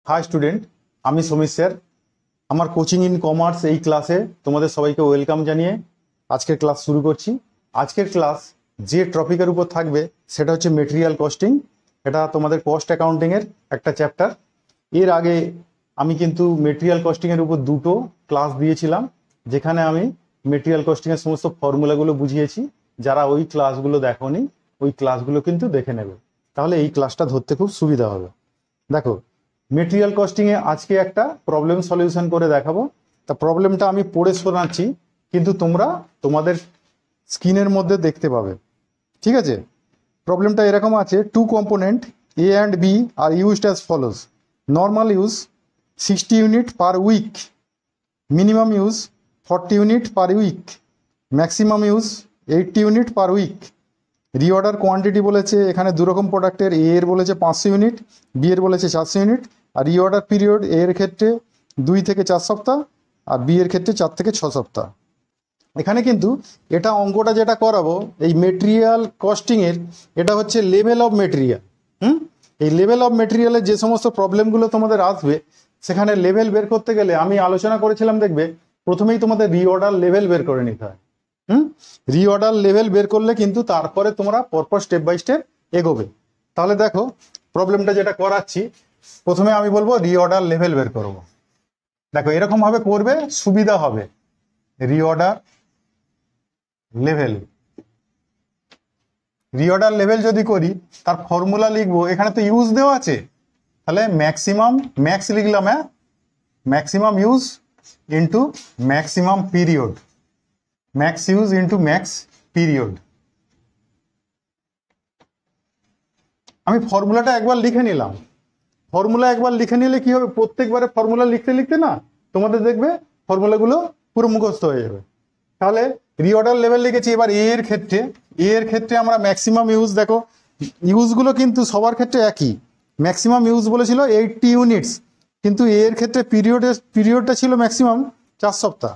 High student, আমি Samir sir. আমার coaching in commerce এই ক্লাসে তোমাদের সবাইকে ওয়েলকাম জানিয়ে আজকের ক্লাস শুরু করছি। আজকের ক্লাস যে টপিকের উপর থাকবে সেটা হচ্ছে মেটেরিয়াল কস্টিং। এটা তোমাদের কস্ট অ্যাকাউন্টিংয়ের একটা চ্যাপ্টার। এর আগে আমি কিন্তু মেটেরিয়াল কস্টিংয়ের উপর দুটো ক্লাস দিয়েছিলাম, যেখানে আমি মেটেরিয়াল কস্টিংয়ের সমস্ত ফর্মুলাগুলো বুঝিয়েছি। যারা ওই ক্লাসগুলো দেখোনি, ওই ক্লাসগুলো কিন্তু দেখে নেবে, তাহলে এই ক্লাসটা ধরতে খুব সুবিধা হবে। দেখো, মেটেরিয়াল কস্টিংয়ে আজকে একটা প্রবলেম সলিউশন করে দেখাবো। তা প্রবলেমটা আমি পড়ে শোনাচ্ছি, কিন্তু তোমরা তোমাদের স্ক্রিনের মধ্যে দেখতে পাবে, ঠিক আছে? প্রবলেমটা এরকম আছে, two component A and B are used as follows. Normal use 60 unit per week, minimum use 40 unit per week, maximum use 80 unit per week. Reorder quantity বলেছে এখানে দুরকম প্রোডাক্টের, এ এর বলেছে 500 ইউনিট, বি এর বলেছে 400 ইউনিট। আর রিঅর্ডার পিরিয়ড এ এর ক্ষেত্রে 2 থেকে 4 সপ্তাহ আর বি এর ক্ষেত্রে 4 থেকে 6 সপ্তাহ। এখানে কিন্তু এটা অঙ্কটা যেটা করাবো এই মেটেরিয়াল কস্টিংয়ের, এটা হচ্ছে লেভেল অফ মেটেরিয়াল। এই লেভেল অফ মেটেরিয়ালের যে সমস্ত প্রবলেমগুলো তোমাদের আসবে, সেখানে লেভেল বের করতে গেলে আমি আলোচনা করেছিলাম, দেখবে প্রথমেই তোমাদের রিঅর্ডার লেভেল বের করে নিতে হয়। রিঅর্ডার লেভেল বের করলে কিন্তু তারপরে তোমরা পরপর স্টেপ বাই স্টেপ এগোবে। তাহলে দেখো, প্রবলেমটা যেটা করাচ্ছি, প্রথমে আমি বলবো রিঅর্ডার লেভেল বের করব। দেখো, এরকম ভাবে করবে, সুবিধা হবে। রিঅর্ডার লেভেল, রিঅর্ডার লেভেল যদি করি তার ফর্মুলা লিখবো। এখানে তো ইউজ দেওয়া আছে, তাহলে ম্যাক্সিমাম, ম্যাক্স লিখলাম, maximum use into maximum period, max use into max period. আমি ফর্মুলাটা একবার লিখে নিলাম। ফর্মুলা একবার লিখে নিলে কি হবে, প্রত্যেকবারে ফর্মুলা লিখতে লিখতে না তোমাদের দেখবে ফর্মুলাগুলো পুরো মুখস্থ হয়ে যাবে। তাহলে রিঅর্ডার লেভেল লিখেছি। এবার এ এর ক্ষেত্রে, এ এর ক্ষেত্রে আমরা ম্যাক্সিমাম ইউজ, দেখো ইউজগুলো কিন্তু সবার ক্ষেত্রে একই। ম্যাক্সিমাম ইউজ বলেছিল 80 ইউনিটস, কিন্তু এর ক্ষেত্রে পিরিয়ডটা ছিল ম্যাক্সিমাম 4 সপ্তাহ।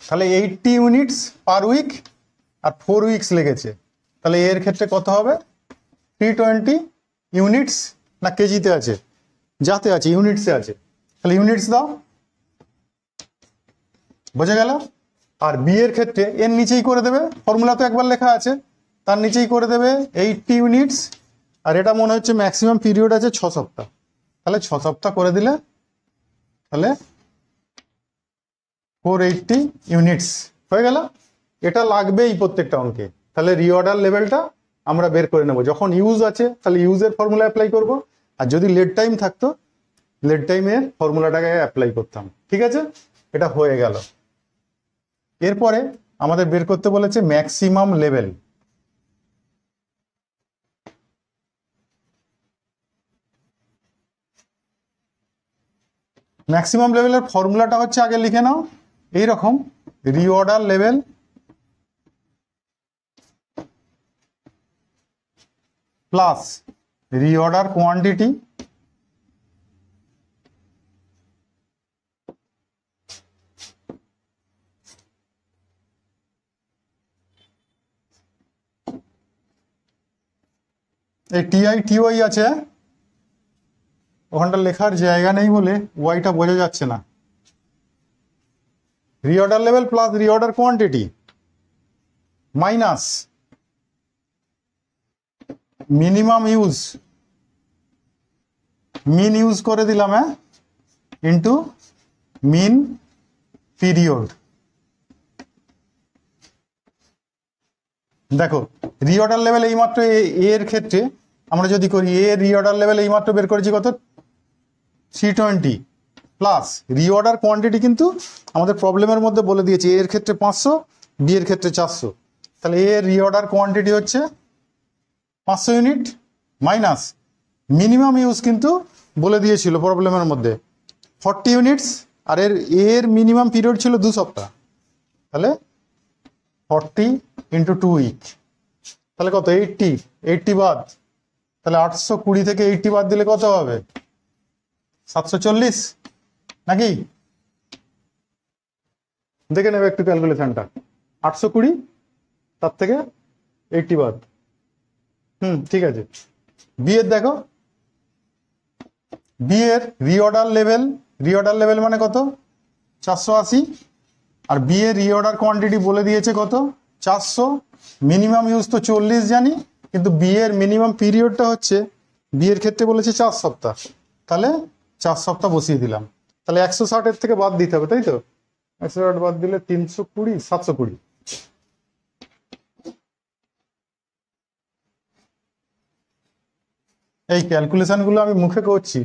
তাহলে 80 ইউনিটস পার উইক আর 4 উইকস লেগেছে। তাহলে এর ক্ষেত্রে কত হবে, 320 ইউনিটস। না কেজিতে আছে, যাতে আছে, ইউনিটসে আছে, তাহলে ইউনিটস দাও, বোঝা গেল। আর বি এর ক্ষেত্রে এর নিচেই করে দেবে, ফর্মুলা তো একবার লেখা আছে, তার নিচেই করে দেবে 80 ইউনিটস। আর এটা মনে হচ্ছে ম্যাক্সিমাম পিরিয়ড আছে 6 সপ্তাহ, তাহলে 6 সপ্তাহ করে দিলে তাহলে 480 ইউনিটস হয়ে গেল। এটা লাগবেই প্রত্যেকটা অঙ্কে। তাহলে রিঅর্ডার লেভেলটা আমরা বের করে নেব। যখন ইউজ আছে তাহলে ইউজের ফর্মুলা অ্যাপ্লাই করব, আর যদি লেট টাইম থাকতো লেট টাইমের ফর্মুলাটাকে অ্যাপ্লাই করতাম, ঠিক আছে? এটা হয়ে গেল। এরপরে আমাদের বের করতে বলেছে ম্যাক্সিমাম লেভেল। ম্যাক্সিমাম লেভেলের ফর্মুলাটা হচ্ছে, আগে লিখে নাও এইরকম, reorder level plus reorder quantity এই টিআই টিওয়াই আছে, ওখানটা লেখার জায়গা নেই বলে ওয়াইটা বোঝা যাচ্ছে না। Reorder level plus reorder quantity minus minimum use, min use করে দিলাম, ইন্টু মিন পিরিয়ড। দেখো, রিঅর্ডার লেভেল এইমাত্র এর ক্ষেত্রে আমরা যদি করি, এ রিঅর্ডার লেভেল এইমাত্র বের করেছি কত, 320 প্লাস রিঅর্ডার কোয়ান্টিটি কিন্তু আমাদের প্রবলেমের মধ্যে বলে দিয়েছে, এর ক্ষেত্রে 500, বি এর ক্ষেত্রে 400। তাহলে এ রিঅর্ডার কোয়ান্টিটি হচ্ছে 500 ইউনিট মাইনাস মিনিমাম ইউজ কিন্তু বলে দিয়েছিল প্রবলেমের মধ্যে 40 ইউনিটস, আর এর মিনিমাম পিরিয়ড ছিল 2 সপ্তাহ। তাহলে 40 ইন্টু 2 উইক, তাহলে কত, 80 বাদ, তাহলে 820 থেকে 80 বাদ দিলে কত হবে, 740 নাকি? দেখে নেবে একটু ক্যালকুলেশনটা। 820 তার থেকে 80 বাদ, ঠিক আছে। বি এর দেখো, বি এর রিঅর্ডার লেভেল মানে কত 480, আর বি এর রিঅর্ডার কোয়ান্টিটি বলে দিয়েছে কত 400, মিনিমাম ইউজ তো 40 জানি, কিন্তু বি এর মিনিমাম পিরিয়ডটা হচ্ছে বি এর ক্ষেত্রে বলেছে 4 সপ্তাহ, তাহলে 4 সপ্তাহ বসিয়ে দিলাম। তাহলে 160 এর থেকে বাদ দিতে হবে, তাই তো 160 বাদ দিলে 320 720। এই ক্যালকুলেশনগুলো আমি মুখে করছি,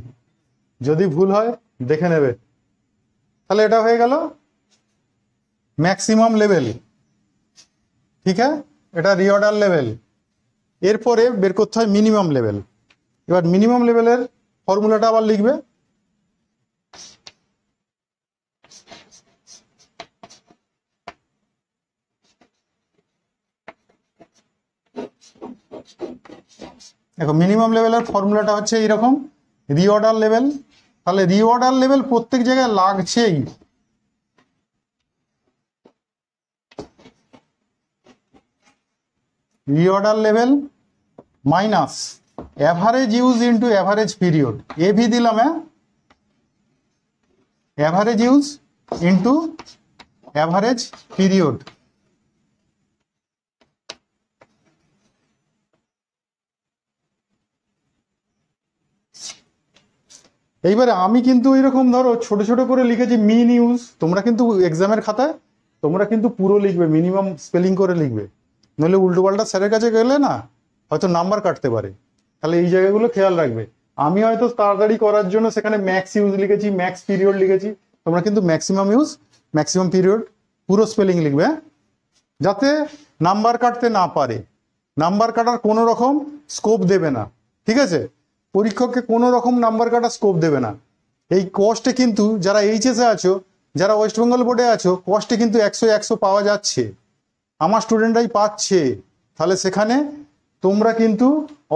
যদি ভুল হয় দেখে নেবে। তাহলে এটা হয়ে গেল ম্যাক্সিমাম লেভেল, ঠিক আছে, এটা রিঅর্ডার লেভেল। এরপরে বের করতে হয় মিনিমাম লেভেল। এবার মিনিমাম লেভেলের ফর্মুলাটা আবার লিখবে। দেখো মিনিমাম লেভেলের ফর্মুলাটা হচ্ছে এইরকম, রিঅর্ডার লেভেল। তাহলে রিঅর্ডার লেভেল প্রত্যেক জায়গায় লাগছেই, reorder level minus average use into average period, AV দিলাম, average use into average period. এইবারে আমি কিন্তু এরকম ধরো ছোট ছোট করে লিখেছি মিন ইউজ, তোমরা কিন্তু এক্সামের খাতায় তোমরা কিন্তু পুরো লিখবে, মিনিমাম স্পেলিং করে লিখবে, নইলে উল্টো পাল্টা স্যারের কাছে গেলে না হয়তো নাম্বার কাটতে পারে। তাহলে এই জায়গাগুলো খেয়াল রাখবে। আমি হয়তো তাড়াতাড়ি করার জন্য সেখানে ম্যাক্স ইউজ লিখেছি, ম্যাক্স পিরিয়ড লিখেছি, তোমরা কিন্তু ম্যাক্সিমাম ইউজ ম্যাক্সিমাম পিরিয়ড পুরো স্পেলিং লিখবে, যাতে নাম্বার কাটতে না পারে। নাম্বার কাটার কোনো রকম স্কোপ দেবে না, ঠিক আছে, পরীক্ষককে কোনো রকম নাম্বার কাটার স্কোপ দেবে না। এই কস্টে কিন্তু যারা এইচএসে আছো, যারা ওয়েস্ট বেঙ্গল বোর্ডে আছো, কস্টে কিন্তু 100 পাওয়া যাচ্ছে, আমার স্টুডেন্টরাই পাচ্ছে। তাহলে সেখানে তোমরা কিন্তু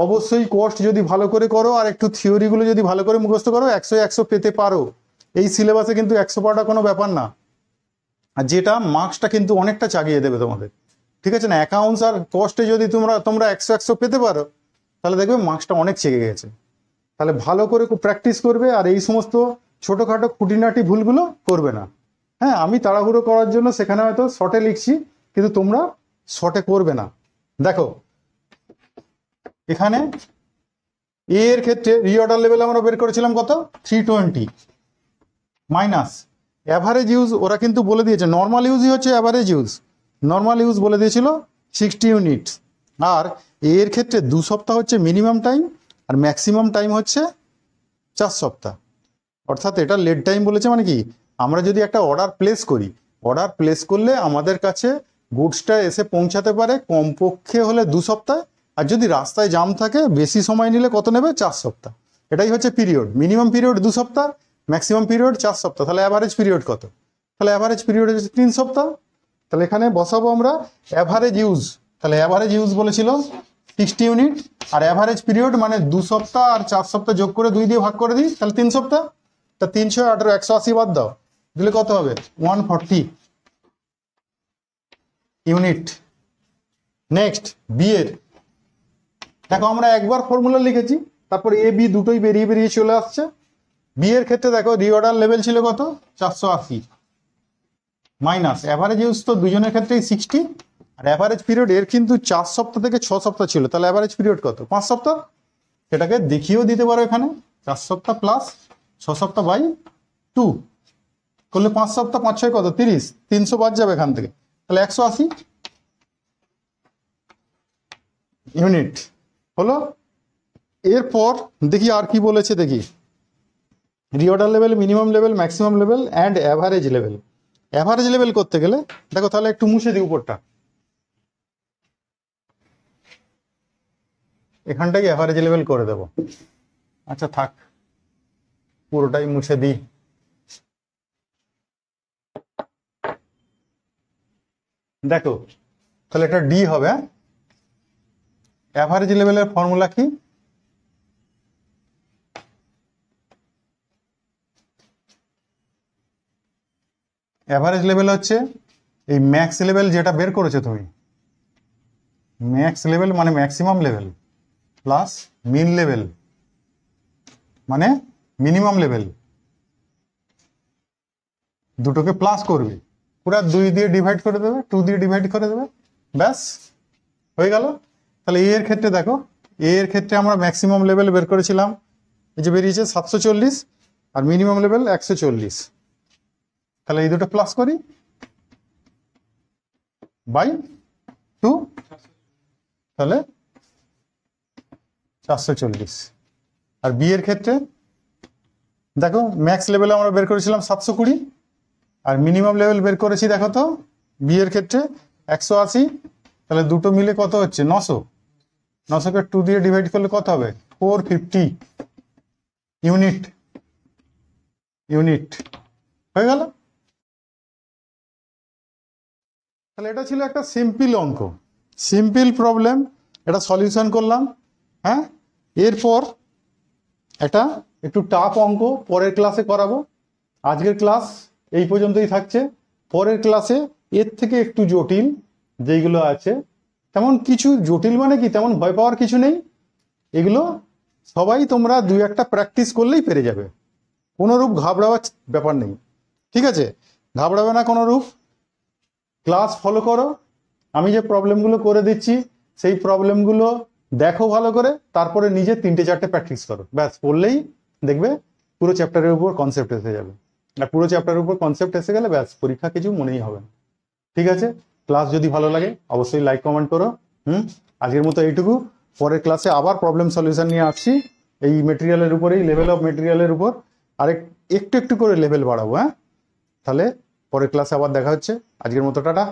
অবশ্যই কস্ট যদি ভালো করে করো আর একটু থিওরিগুলো যদি ভালো করে মুখস্থ করো, 100 পেতে পারো। এই সিলেবাসে কিন্তু 100 পাওয়াটা কোনো ব্যাপার না, আর যেটা মার্কসটা কিন্তু অনেকটা চাগিয়ে দেবে তোমাদের, ঠিক আছে না। অ্যাকাউন্টস আর কস্টে যদি তোমরা 100 পেতে পারো, তাহলে দেখবে মার্কসটা অনেক চেগে গেছে। তাহলে ভালো করে প্র্যাকটিস করবে, আর এই সমস্ত ছোটোখাটো খুঁটিনাটি ভুলগুলো করবে না। হ্যাঁ, আমি তাড়াহুড়ো করার জন্য সেখানে হয়তো শর্টে লিখছি, কিন্তু তোমরা শর্টে করবে না। দেখো এখানে এ এর ক্ষেত্রে রিঅর্ডার লেভেল আমরা বের করেছিলাম কত 320, মাইনাস অ্যাভারেজ ইউজ ওরা কিন্তু বলে দিয়েছে, নর্মাল ইউজই হচ্ছে অ্যাভারেজ ইউজ, নর্মাল ইউজ বলে দিয়েছিল 60 ইউনিট, আর এর ক্ষেত্রে 2 সপ্তাহ হচ্ছে মিনিমাম টাইম, আর ম্যাক্সিমাম টাইম হচ্ছে 4 সপ্তাহ। অর্থাৎ এটা লেট টাইম বলেছে, মানে কি আমরা যদি একটা অর্ডার প্লেস করি, অর্ডার প্লেস করলে আমাদের কাছে গুডসটা এসে পৌঁছাতে পারে কমপক্ষে হলে 2 সপ্তাহ, আর যদি রাস্তায় জাম থাকে বেশি সময় নিলে কত নেবে 4 সপ্তাহ। এটাই হচ্ছে পিরিয়ড, মিনিমাম পিরিয়ড 2 সপ্তাহ, ম্যাক্সিমাম পিরিয়ড 4 সপ্তাহ। তাহলে অ্যাভারেজ পিরিয়ড কত, তাহলে অ্যাভারেজ পিরিয়ড হচ্ছে 3 সপ্তাহ। তাহলে এখানে বসাবো আমরা অ্যাভারেজ ইউজ, তাহলে অ্যাভারেজ ইউজ বলেছিল 60 ইউনিট, আর অ্যাভারেজ পিরিয়ড মানে 2 সপ্তাহ আর 4 সপ্তাহ যোগ করে 2 দিয়ে ভাগ করে দিই, তাহলে 3 সপ্তাহ। তা 300 18 180 বাদ দাও, দিলে কত হবে 140 ইউনিট। নেক্সট বি এর, দেখো আমরা একবার ফর্মুলা লিখেছি, তারপর এ বি দুটোই বেরিয়ে বেরিয়ে চলে আসছে। বি এর ক্ষেত্রে দেখো রিঅর্ডার লেভেল ছিল কত 480, মাইনাস অ্যাভারেজ ইউজ তো দুজনের ক্ষেত্রেই 60, আর অ্যাভারেজ পিরিয়ড এর কিন্তু 4 সপ্তাহ থেকে 6 সপ্তাহ ছিল, তাহলে অ্যাভারেজ পিরিয়ড কত 5 সপ্তাহ। সেটাকে দেখিয়েও দিতে পারো এখানে, 4 সপ্তাহ প্লাস 6 সপ্তাহ বাই 2 করলে 5 সপ্তাহ 5 6 কত 30, 300 বাদ যাবে এখান থেকে, তাহলে 180 ইউনিট হলো। এরপর দেখি আর কি বলেছে, দেখি reorder level, minimum level, maximum level and average level. Average level করতে গেলে দেখো, তাহলে একটু মুছে দিই উপরটা, এখানটাই অ্যাভারেজ লেভেল করে দেব। আচ্ছা থাক, পুরোটাই মুছে দিই। দেখো তাহলে এটা ডি হবে। অ্যাভারেজ লেভেলের ফর্মুলা কি, অ্যাভারেজ লেভেল হচ্ছে এই ম্যাক্স লেভেল যেটা বের করেছো তুমি, ম্যাক্স লেভেল মানে ম্যাক্সিমাম লেভেল প্লাস মিন লেভেল মানে মিনিমাম লেভেল, দুটোকে প্লাস করবে, পুরো 2 দিয়ে ডিভাইড করে দেবে, 2 দিয়ে ডিভাইড করে দেবে, ব্যাস হয়ে গেল। তাহলে এ এর ক্ষেত্রে দেখো, এ এর ক্ষেত্রে আমরা ম্যাক্সিমাম লেভেল বের করেছিলাম, এই যে বেরিয়েছে 740, আর মিনিমাম লেভেল 140। তাহলে এই দুটো প্লাস করি বাই 2, তাহলে 440। আর বি এর ক্ষেত্রে দেখো, ম্যাক্স লেভেলে আমরা বের করেছিলাম 720, আর মিনিমাম লেভেল বের করেছি দেখো তো বি এর ক্ষেত্রে 180। তাহলে দুটো মিলে কত হচ্ছে? 900। 900কে 2 দিয়ে ডিভাইড করলে কত হবে? 450 ইউনিট। হয়ে গেল। তাহলে এটা ছিল একটা সিম্পল অঙ্ক, সিম্পল প্রবলেম, এটা সলিউশন করলাম। হ্যাঁ, এরপর এটা একটু টাফ অঙ্ক পরের ক্লাসে করাবো। আজকের ক্লাস এই পর্যন্তই থাকছে। পরের ক্লাসে এর থেকে একটু জটিল যেইগুলো আছে, তেমন কিছু জটিল মানে কি, তেমন ভয় পাওয়ার কিছু নেই, এগুলো সবাই তোমরা 2-1টা প্র্যাকটিস করলেই পেরে যাবে, কোনোরূপ ঘাবড়াবার ব্যাপার নেই। ঠিক আছে, ঘাবড়াবে না কোনোরূপ। ক্লাস ফলো করো, আমি যে প্রবলেমগুলো করে দিচ্ছি সেই প্রবলেমগুলো দেখো ভালো করে, তারপরে নিজে 3-4টে প্র্যাকটিস করো, ব্যাস পড়লেই দেখবে পুরো চ্যাপ্টারের উপর কনসেপ্ট এসে যাবে। আর পুরো চ্যাপ্টারের উপর কনসেপ্ট এসে গেলে ব্যাস পরীক্ষা কিছু মনেই হবে না। ঠিক আছে, ক্লাস যদি ভালো লাগে অবশ্যই লাইক কমেন্ট করো। আজকের মতো এইটুকু, পরের ক্লাসে আবার প্রবলেম সলিউশন নিয়ে আসছি এই মেটেরিয়ালের উপরেই, লেভেল অফ মেটেরিয়ালের উপর, আর একটু একটু করে লেভেল বাড়াবো। হ্যাঁ, তাহলে পরের ক্লাসে আবার দেখা হচ্ছে। আজকের মতো টাটা।